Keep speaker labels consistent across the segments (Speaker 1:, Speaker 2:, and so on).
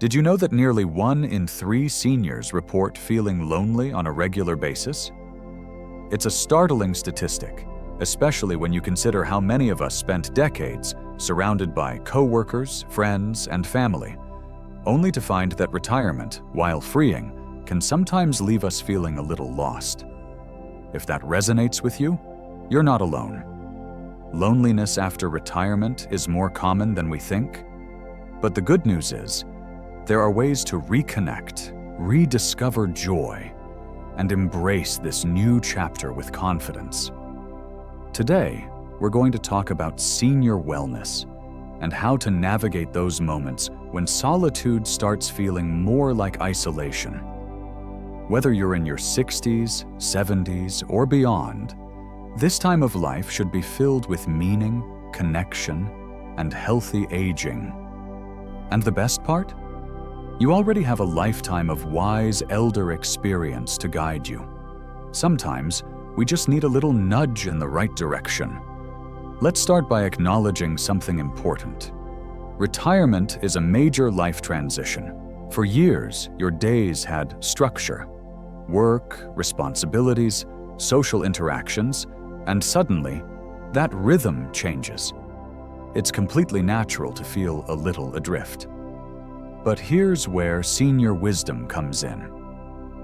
Speaker 1: Did you know that nearly 1 in 3 seniors report feeling lonely on a regular basis? It's a startling statistic, especially when you consider how many of us spent decades surrounded by coworkers, friends, and family, only to find that retirement, while freeing, can sometimes leave us feeling a little lost. If that resonates with you, you're not alone. Loneliness after retirement is more common than we think. But the good news is, there are ways to reconnect, rediscover joy, and embrace this new chapter with confidence. Today, we're going to talk about senior wellness and how to navigate those moments when solitude starts feeling more like isolation. Whether you're in your 60s, 70s, or beyond, this time of life should be filled with meaning, connection, and healthy aging. And the best part? You already have a lifetime of wise elder experience to guide you. Sometimes, we just need a little nudge in the right direction. Let's start by acknowledging something important. Retirement is a major life transition. For years, your days had structure, work, responsibilities, social interactions, and suddenly, that rhythm changes. It's completely natural to feel a little adrift. But here's where senior wisdom comes in.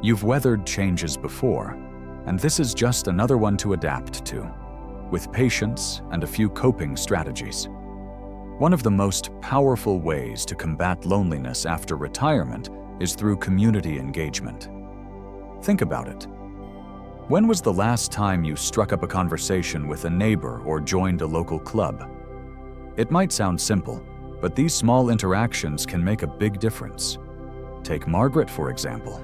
Speaker 1: You've weathered changes before, and this is just another one to adapt to, with patience and a few coping strategies. One of the most powerful ways to combat loneliness after retirement is through community engagement. Think about it. When was the last time you struck up a conversation with a neighbor or joined a local club? It might sound simple, but these small interactions can make a big difference. Take Margaret, for example.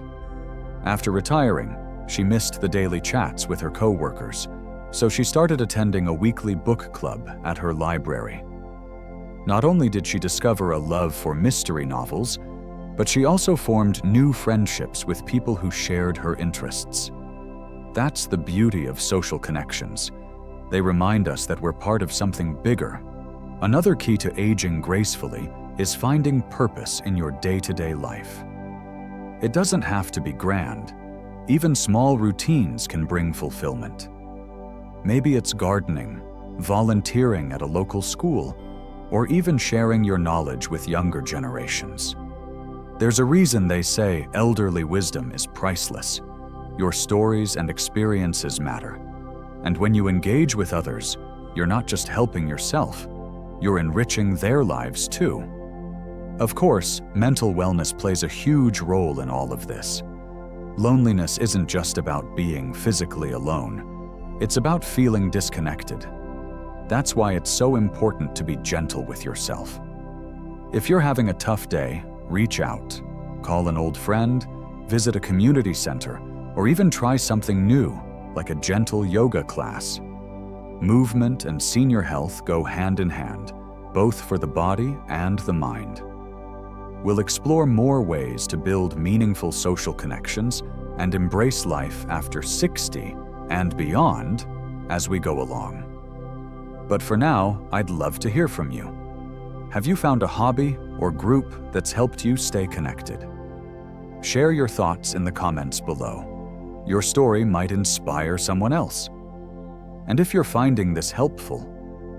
Speaker 1: After retiring, she missed the daily chats with her coworkers, so she started attending a weekly book club at her library. Not only did she discover a love for mystery novels, but she also formed new friendships with people who shared her interests. That's the beauty of social connections. They remind us that we're part of something bigger. Another key to aging gracefully is finding purpose in your day-to-day life. It doesn't have to be grand. Even small routines can bring fulfillment. Maybe it's gardening, volunteering at a local school, or even sharing your knowledge with younger generations. There's a reason they say elderly wisdom is priceless. Your stories and experiences matter. And when you engage with others, you're not just helping yourself, you're enriching their lives too. Of course, mental wellness plays a huge role in all of this. Loneliness isn't just about being physically alone. It's about feeling disconnected. That's why it's so important to be gentle with yourself. If you're having a tough day, reach out. Call an old friend, visit a community center, or even try something new, like a gentle yoga class. Movement and senior health go hand in hand, both for the body and the mind. We'll explore more ways to build meaningful social connections and embrace life after 60 and beyond as we go along. But for now, I'd love to hear from you. Have you found a hobby or group that's helped you stay connected? Share your thoughts in the comments below. Your story might inspire someone else. And if you're finding this helpful,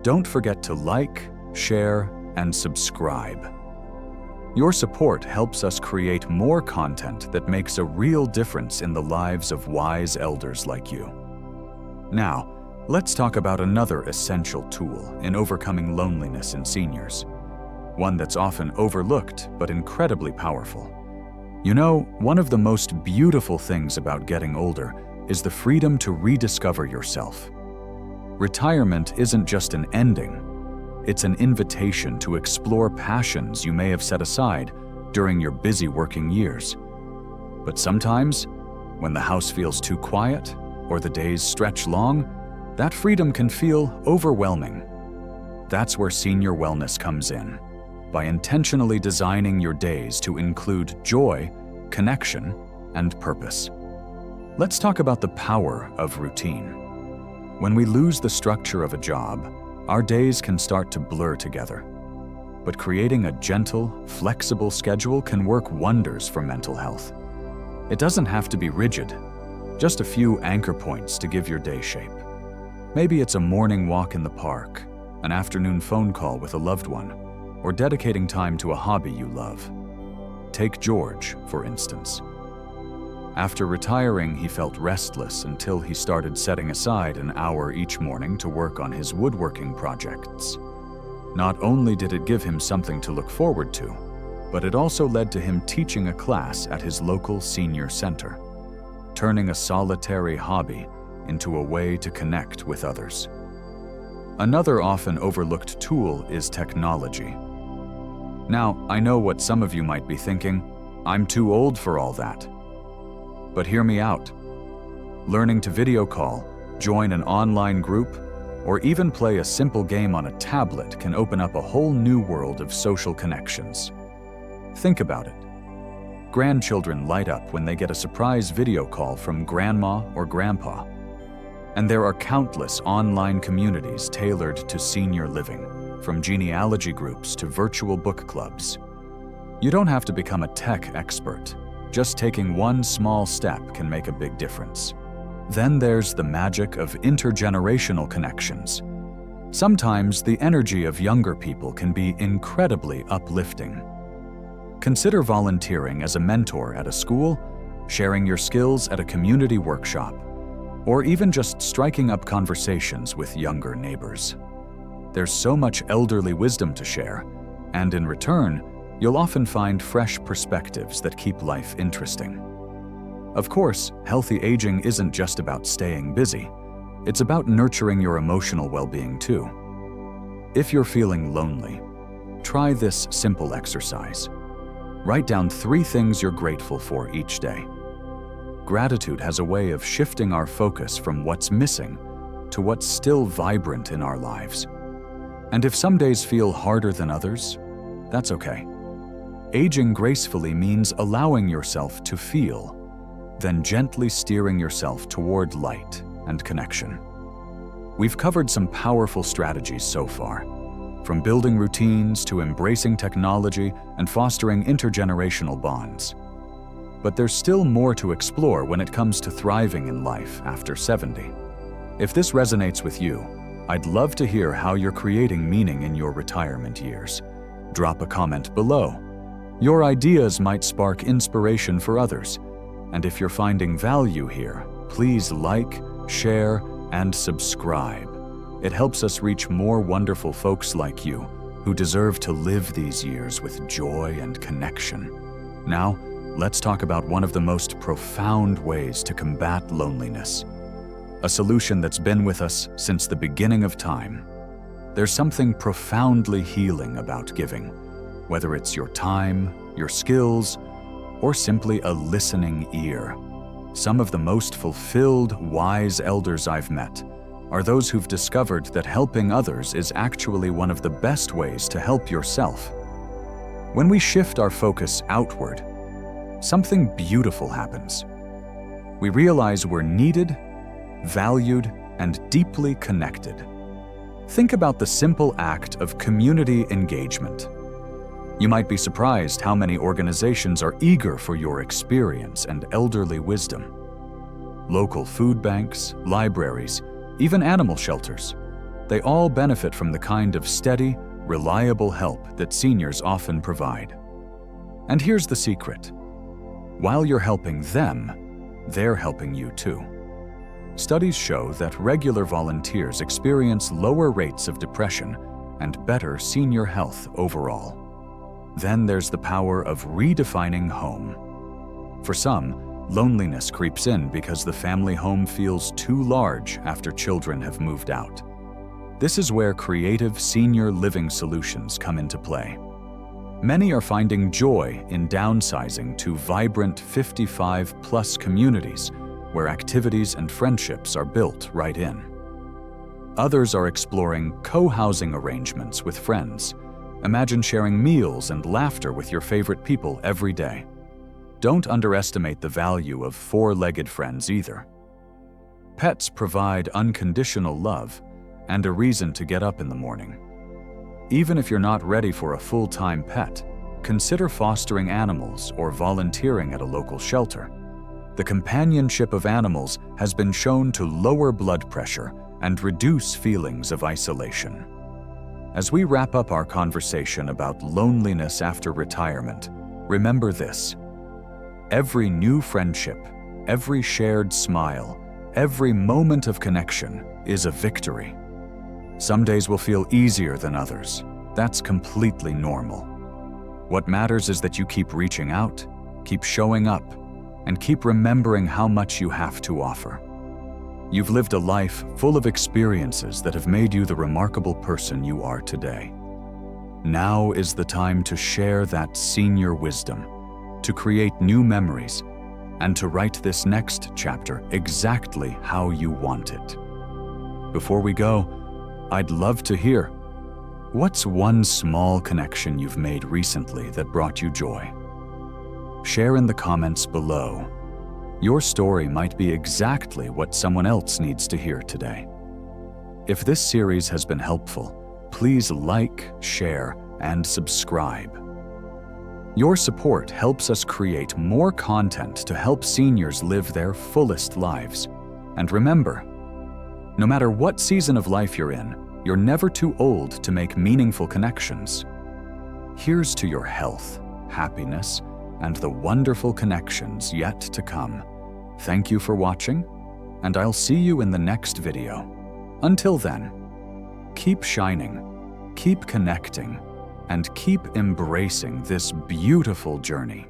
Speaker 1: don't forget to like, share, and subscribe. Your support helps us create more content that makes a real difference in the lives of wise elders like you. Now, let's talk about another essential tool in overcoming loneliness in seniors. One that's often overlooked but incredibly powerful. You know, one of the most beautiful things about getting older is the freedom to rediscover yourself. Retirement isn't just an ending. It's an invitation to explore passions you may have set aside during your busy working years. But sometimes, when the house feels too quiet or the days stretch long, that freedom can feel overwhelming. That's where senior wellness comes in, by intentionally designing your days to include joy, connection, and purpose. Let's talk about the power of routine. When we lose the structure of a job, our days can start to blur together. but creating a gentle, flexible schedule can work wonders for mental health. It doesn't have to be rigid, just a few anchor points to give your day shape. Maybe it's a morning walk in the park, an afternoon phone call with a loved one, or dedicating time to a hobby you love. Take George, for instance. After retiring, he felt restless until he started setting aside an hour each morning to work on his woodworking projects. Not only did it give him something to look forward to, but it also led to him teaching a class at his local senior center, turning a solitary hobby into a way to connect with others. Another often overlooked tool is technology. Now, I know what some of you might be thinking, I'm too old for all that. But hear me out. Learning to video call, join an online group, or even play a simple game on a tablet can open up a whole new world of social connections. Think about it. Grandchildren light up when they get a surprise video call from grandma or grandpa. And there are countless online communities tailored to senior living, from genealogy groups to virtual book clubs. You don't have to become a tech expert. Just taking one small step can make a big difference. Then there's the magic of intergenerational connections. Sometimes the energy of younger people can be incredibly uplifting. Consider volunteering as a mentor at a school, sharing your skills at a community workshop, or even just striking up conversations with younger neighbors. There's so much elderly wisdom to share, and in return, you'll often find fresh perspectives that keep life interesting. Of course, healthy aging isn't just about staying busy. It's about nurturing your emotional well-being too. If you're feeling lonely, try this simple exercise. Write down 3 things you're grateful for each day. Gratitude has a way of shifting our focus from what's missing to what's still vibrant in our lives. And if some days feel harder than others, that's okay. Aging gracefully means allowing yourself to feel, then gently steering yourself toward light and connection. We've covered some powerful strategies so far, from building routines to embracing technology and fostering intergenerational bonds. But there's still more to explore when it comes to thriving in life after 70. If this resonates with you, I'd love to hear how you're creating meaning in your retirement years. Drop a comment below. Your ideas might spark inspiration for others. And if you're finding value here, please like, share, and subscribe. It helps us reach more wonderful folks like you who deserve to live these years with joy and connection. Now, let's talk about one of the most profound ways to combat loneliness. A solution that's been with us since the beginning of time. There's something profoundly healing about giving, whether it's your time, your skills, or simply a listening ear. Some of the most fulfilled, wise elders I've met are those who've discovered that helping others is actually one of the best ways to help yourself. When we shift our focus outward, something beautiful happens. We realize we're needed, valued, and deeply connected. Think about the simple act of community engagement. You might be surprised how many organizations are eager for your experience and elderly wisdom. Local food banks, libraries, even animal shelters. They all benefit from the kind of steady, reliable help that seniors often provide. And here's the secret. While you're helping them, they're helping you too. Studies show that regular volunteers experience lower rates of depression and better senior health overall. Then there's the power of redefining home. For some, loneliness creeps in because the family home feels too large after children have moved out. This is where creative senior living solutions come into play. Many are finding joy in downsizing to vibrant 55-plus communities where activities and friendships are built right in. Others are exploring co-housing arrangements with friends. Imagine sharing meals and laughter with your favorite people every day. Don't underestimate the value of four-legged friends either. Pets provide unconditional love and a reason to get up in the morning. Even if you're not ready for a full-time pet, consider fostering animals or volunteering at a local shelter. The companionship of animals has been shown to lower blood pressure and reduce feelings of isolation. As we wrap up our conversation about loneliness after retirement, remember this: every new friendship, every shared smile, every moment of connection is a victory. Some days will feel easier than others. That's completely normal. What matters is that you keep reaching out, keep showing up, and keep remembering how much you have to offer. You've lived a life full of experiences that have made you the remarkable person you are today. Now is the time to share that senior wisdom, to create new memories, and to write this next chapter exactly how you want it. Before we go, I'd love to hear, what's one small connection you've made recently that brought you joy? Share in the comments below. Your story might be exactly what someone else needs to hear today. If this series has been helpful, please like, share, and subscribe. Your support helps us create more content to help seniors live their fullest lives. And remember, no matter what season of life you're in, you're never too old to make meaningful connections. Here's to your health, happiness, and the wonderful connections yet to come. Thank you for watching, and I'll see you in the next video. Until then, keep shining, keep connecting, and keep embracing this beautiful journey.